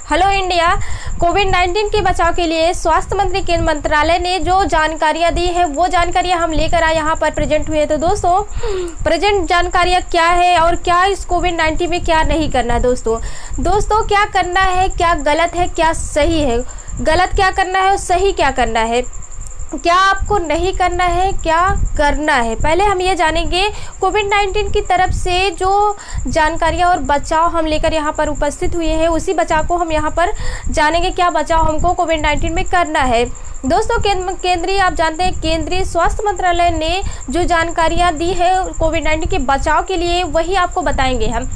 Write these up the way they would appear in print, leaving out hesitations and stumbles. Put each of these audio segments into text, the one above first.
Hello India. कोविड-19 के बचाव के लिए स्वास्थ्य मंत्री केंद्र मंत्रालय ने जो जानकारियां दी है वो जानकारियां हम लेकर आए यहाँ पर प्रेजेंट हुए। तो दोस्तों प्रेजेंट जानकारियां क्या है और क्या इस कोविड-19 में क्या नहीं करना है। दोस्तों क्या करना है, क्या गलत है, क्या सही है, गलत क्या करना है और सही क्या करना है, क्या आपको नहीं करना है, क्या करना है। पहले हम ये जानेंगे कोविड-19 की तरफ से जो जानकारियाँ और बचाव हम लेकर यहाँ पर उपस्थित हुए हैं, उसी बचाव को हम यहाँ पर जानेंगे क्या बचाव हमको कोविड-19 में करना है। दोस्तों केंद्रीय आप जानते हैं केंद्रीय स्वास्थ्य मंत्रालय ने जो जानकारियाँ दी है कोविड-19 के बचाव के लिए वही आपको बताएंगे हम।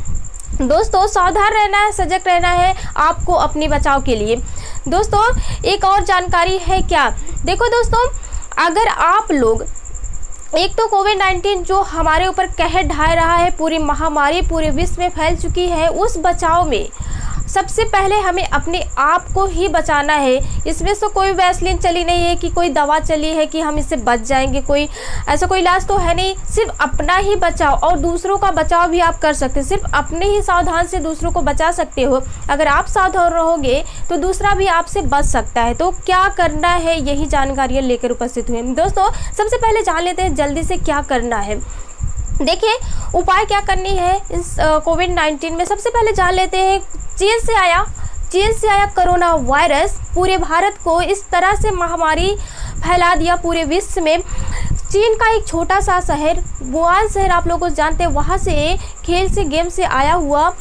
दोस्तों सावधान रहना है, सजग रहना है आपको अपने बचाव के लिए। दोस्तों एक और जानकारी है क्या, देखो दोस्तों अगर आप लोग एक तो कोविड-19 जो हमारे ऊपर कहर ढा रहा है, पूरी महामारी पूरे विश्व में फैल चुकी है, उस बचाव में सबसे पहले हमें अपने आप को ही बचाना है। इसमें तो कोई वैसलीन चली नहीं है कि कोई दवा चली है कि हम इससे बच जाएंगे, कोई ऐसा कोई इलाज तो है नहीं। सिर्फ अपना ही बचाव और दूसरों का बचाव भी आप कर सकते हैं। सिर्फ अपने ही सावधान से दूसरों को बचा सकते हो। अगर आप सावधान रहोगे तो दूसरा भी आपसे बच सकता है। तो क्या करना है यही जानकारियाँ लेकर उपस्थित हुए। दोस्तों सबसे पहले जान लेते हैं जल्दी से क्या करना है। देखिए उपाय क्या करनी है इस कोविड-19 में। सबसे पहले जान लेते हैं चीन से आया कोरोना वायरस पूरे भारत को इस तरह से महामारी फैला दिया पूरे विश्व में। चीन का एक छोटा सा शहर वुहान शहर आप लोगों को जानते हैं, वहाँ से खेल से गेम से आया हुआ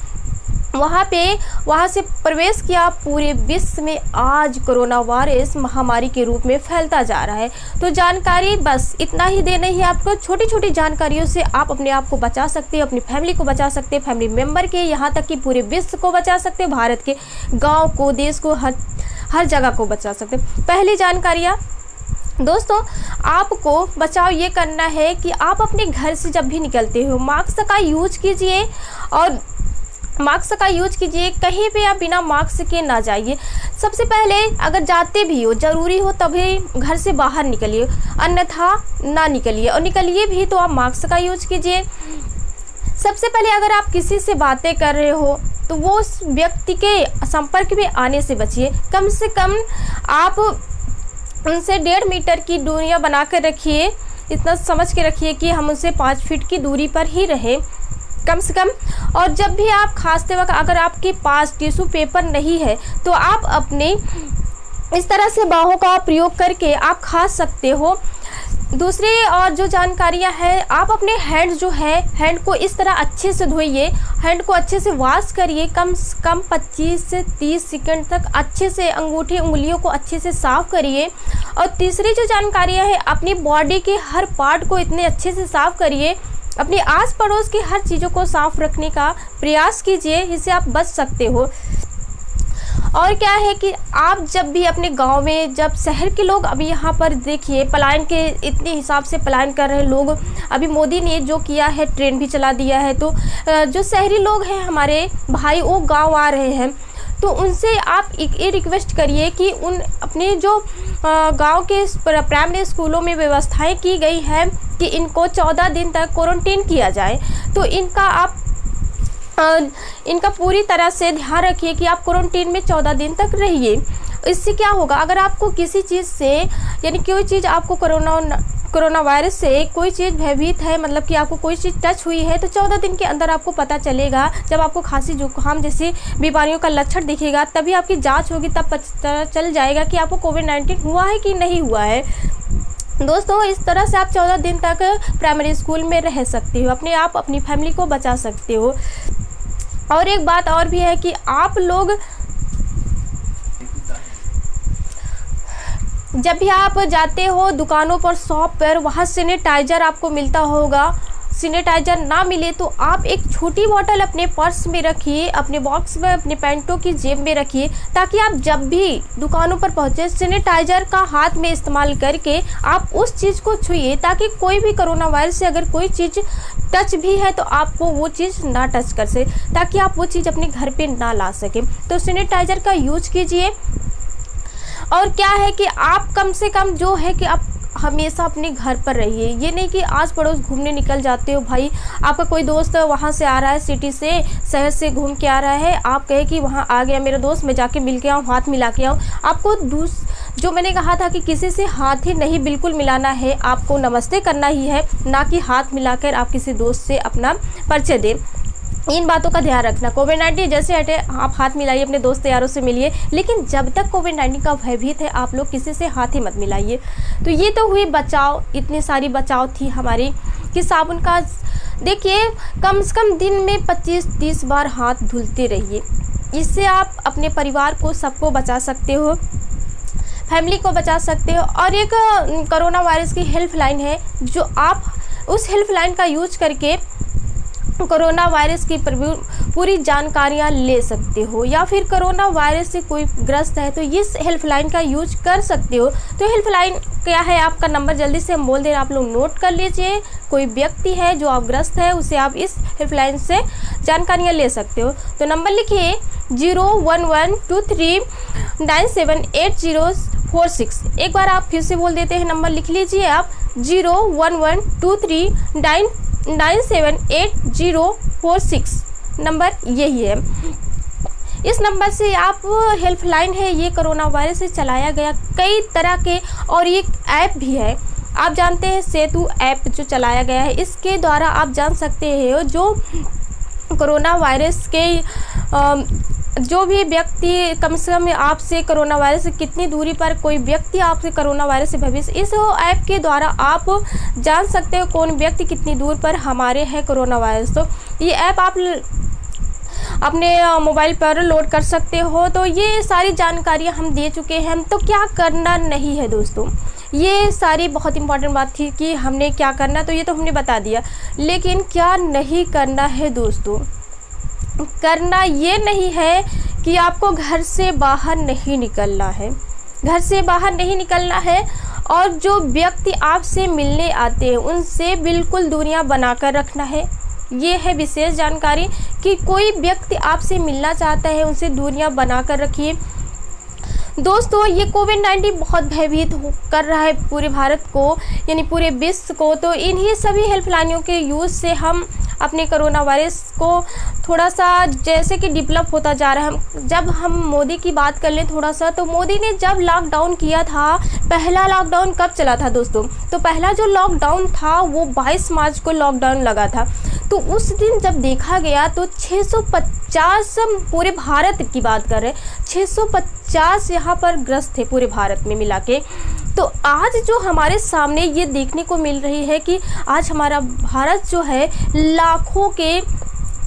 वहाँ से प्रवेश किया पूरे विश्व में। आज कोरोना वायरस महामारी के रूप में फैलता जा रहा है। तो जानकारी बस इतना ही देना ही आपको। छोटी छोटी जानकारियों से आप अपने आप को बचा सकते हैं, अपनी फैमिली को बचा सकते हैं, फैमिली मेम्बर के, यहाँ तक कि पूरे विश्व को बचा सकते हैं, भारत के गाँव को, देश को, हर जगह को बचा सकते हैं। पहली जानकारियाँ दोस्तों आपको बचाव ये करना है कि आप अपने घर से जब भी निकलते हो मास्क का यूज कीजिए और मास्क का यूज कीजिए। कहीं भी आप बिना मास्क के ना जाइए। सबसे पहले अगर जाते भी हो ज़रूरी हो तभी घर से बाहर निकलिए, अन्यथा ना निकलिए, और निकलिए भी तो आप मास्क का यूज कीजिए। सबसे पहले अगर आप किसी से बातें कर रहे हो तो वो उस व्यक्ति के संपर्क में आने से बचिए। कम से कम आप उनसे 1.5 मीटर की दूरियां बना कर रखिए। इतना समझ के रखिए कि हम उनसे 5 फीट की दूरी पर ही रहें कम से कम। और जब भी आप खांसते वक्त अगर आपके पास टिश्यू पेपर नहीं है तो आप अपने इस तरह से बाहों का प्रयोग करके आप खांस सकते हो। दूसरी और जो जानकारियां हैं, आप अपने हैंड को इस तरह अच्छे से धोइए, हैंड को अच्छे से वॉश करिए। कम से कम 25 से 30 सेकंड तक अच्छे से अंगूठे उंगलियों को अच्छे से साफ़ करिए। और तीसरी जो जानकारियां हैं, अपनी बॉडी के हर पार्ट को इतने अच्छे से साफ़ करिए। अपने आस पड़ोस की हर चीज़ों को साफ रखने का प्रयास कीजिए, इससे आप बच सकते हो। और क्या है कि आप जब भी अपने गांव में, जब शहर के लोग अभी यहाँ पर देखिए पलायन के इतने हिसाब से पलायन कर रहे हैं लोग। अभी मोदी ने जो किया है ट्रेन भी चला दिया है, तो जो शहरी लोग हैं हमारे भाई वो गाँव आ रहे हैं, तो उनसे आप ये रिक्वेस्ट करिए कि उन अपने जो गांव के प्राइमरी स्कूलों में व्यवस्थाएं की गई है कि इनको 14 दिन तक क्वारंटीन किया जाए। तो इनका पूरी तरह से ध्यान रखिए कि आप क्वारंटीन में 14 दिन तक रहिए। इससे क्या होगा, अगर आपको किसी चीज़ से यानी कोई चीज़ आपको कोरोना वायरस से कोई चीज़ भयभीत है, मतलब कि आपको कोई चीज़ टच हुई है, तो 14 दिन के अंदर आपको पता चलेगा। जब आपको खांसी जुकाम जैसी बीमारियों का लक्षण दिखेगा तभी आपकी जांच होगी, तब पता चल जाएगा कि आपको कोविड-19 हुआ है कि नहीं हुआ है। दोस्तों इस तरह से आप 14 दिन तक प्राइमरी स्कूल में रह सकते हो, अपने आप अपनी फैमिली को बचा सकते हो। और एक बात और भी है कि आप लोग जब भी आप जाते हो दुकानों पर, शॉप पर, वहाँ सैनिटाइज़र आपको मिलता होगा। सैनिटाइज़र ना मिले तो आप एक छोटी बोतल अपने पर्स में रखिए, अपने बॉक्स में, अपने पैंटों की जेब में रखिए, ताकि आप जब भी दुकानों पर पहुँचे सैनिटाइज़र का हाथ में इस्तेमाल करके आप उस चीज़ को छुइए, ताकि कोई भी कोरोना वायरस से अगर कोई चीज़ टच भी है तो आपको वो चीज़ ना टच कर सके, ताकि आप वो चीज़ अपने घर पे ना ला सकें। तो सैनिटाइज़र का यूज कीजिए। और क्या है कि आप कम से कम जो है कि आप हमेशा अपने घर पर रहिए। ये नहीं कि आस पड़ोस घूमने निकल जाते हो भाई, आपका कोई दोस्त वहाँ से आ रहा है, सिटी से, शहर से घूम के आ रहा है, आप कहे कि वहाँ आ गया मेरा दोस्त, मैं जाके मिल के आऊँ, हाथ मिला के आऊँ। आपको जो मैंने कहा था कि किसी से हाथ ही नहीं बिल्कुल मिलाना है, आपको नमस्ते करना ही है, ना कि हाथ मिलाकर आप किसी दोस्त से अपना परिचय दें। इन बातों का ध्यान रखना। कोविड-19 जैसे हटे आप हाथ मिलाइए, अपने दोस्त यारों से मिलिए, लेकिन जब तक कोविड-19 का भयभीत है आप लोग किसी से हाथ ही मत मिलाइए। तो ये तो हुई बचाव, इतनी सारी बचाव थी हमारी कि साबुन का देखिए कम से कम दिन में 25-30 बार हाथ धुलते रहिए। इससे आप अपने परिवार को, सबको बचा सकते हो, फैमिली को बचा सकते हो। और एक कोरोना वायरस की हेल्पलाइन है, जो आप उस हेल्पलाइन का यूज करके कोरोना वायरस की पूरी जानकारियाँ ले सकते हो, या फिर कोरोना वायरस से कोई ग्रस्त है तो इस हेल्पलाइन का यूज कर सकते हो। तो हेल्पलाइन क्या है, आपका नंबर जल्दी से हम बोल दे रहे हैं, आप लोग नोट कर लीजिए। कोई व्यक्ति है जो आप ग्रस्त है, उसे आप इस हेल्पलाइन से जानकारियाँ ले सकते हो। तो नंबर लिखिए 01123978046। एक बार आप फिर से बोल देते हैं, नंबर लिख लीजिए आप 01123978046। नंबर यही है। इस नंबर से आप हेल्पलाइन है, ये कोरोना वायरस से चलाया गया कई तरह के, और एक ऐप भी है, आप जानते हैं सेतु ऐप जो चलाया गया है, इसके द्वारा आप जान सकते हैं जो कोरोना वायरस के जो भी व्यक्ति कम से कम आपसे कोरोना वायरस से कितनी दूरी पर कोई व्यक्ति आपसे कोरोना वायरस से भविष्य, इस ऐप के द्वारा आप जान सकते हो कौन व्यक्ति कितनी दूर पर हमारे है कोरोना वायरस। तो ये ऐप आप अपने मोबाइल पर लोड कर सकते हो। तो ये सारी जानकारियाँ हम दे चुके हैं। तो क्या करना नहीं है दोस्तों, ये सारी बहुत इंपॉर्टेंट बात थी कि हमने क्या करना, तो ये तो हमने बता दिया। लेकिन क्या नहीं करना है दोस्तों, करना ये नहीं है कि आपको घर से बाहर नहीं निकलना है, घर से बाहर नहीं निकलना है। और जो व्यक्ति आपसे मिलने आते हैं उनसे बिल्कुल दूरियां बनाकर रखना है। ये है विशेष जानकारी कि कोई व्यक्ति आपसे मिलना चाहता है, उनसे दूरियां बनाकर रखिए। दोस्तों ये कोविड-19 बहुत भयभीत कर रहा है पूरे भारत को, यानी पूरे विश्व को। तो इन्हीं सभी हेल्पलाइनों के यूज़ से हम अपने कोरोना वायरस को थोड़ा सा जैसे कि डेवलप होता जा रहा है। जब हम मोदी की बात कर लें थोड़ा सा, तो मोदी ने जब लॉकडाउन किया था, पहला लॉकडाउन कब चला था दोस्तों, तो पहला जो लॉकडाउन था वो 22 मार्च को लॉकडाउन लगा था। तो उस दिन जब देखा गया तो 650, पूरे भारत की बात कर रहे हैं, 650 यहाँ पर ग्रस्त थे पूरे भारत में मिला के। तो आज जो हमारे सामने ये देखने को मिल रही है कि आज हमारा भारत जो है लाखों के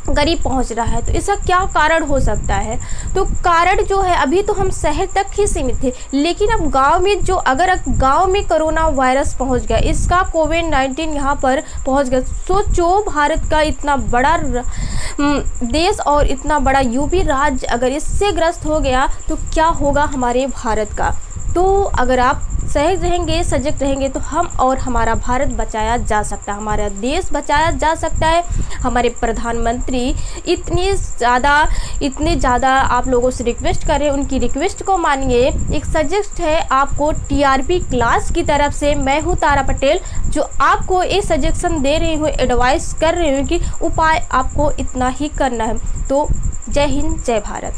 करीब पहुंच रहा है। तो इसका क्या कारण हो सकता है, तो कारण जो है, अभी तो हम शहर तक ही सीमित थे, लेकिन अब गांव में जो, अगर गांव में कोरोना वायरस पहुंच गया, इसका कोविड-19 यहाँ पर पहुंच गया, सोचो भारत का इतना बड़ा देश और इतना बड़ा यूपी राज्य अगर इससे ग्रस्त हो गया तो क्या होगा हमारे भारत का। तो अगर आप सही रहेंगे, सजग रहेंगे, तो हम और हमारा भारत बचाया जा सकता है, हमारा देश बचाया जा सकता है। हमारे प्रधानमंत्री इतने ज़्यादा आप लोगों से रिक्वेस्ट कर रहे हैं, उनकी रिक्वेस्ट को मानिए। एक सजेस्ट है आपको टीआरपी क्लास की तरफ से, मैं हूँ तारा पटेल, जो आपको एक सजेशन दे रही हूँ, एडवाइस कर रही हूँ कि उपाय आपको इतना ही करना है। तो जय हिंद, जय भारत।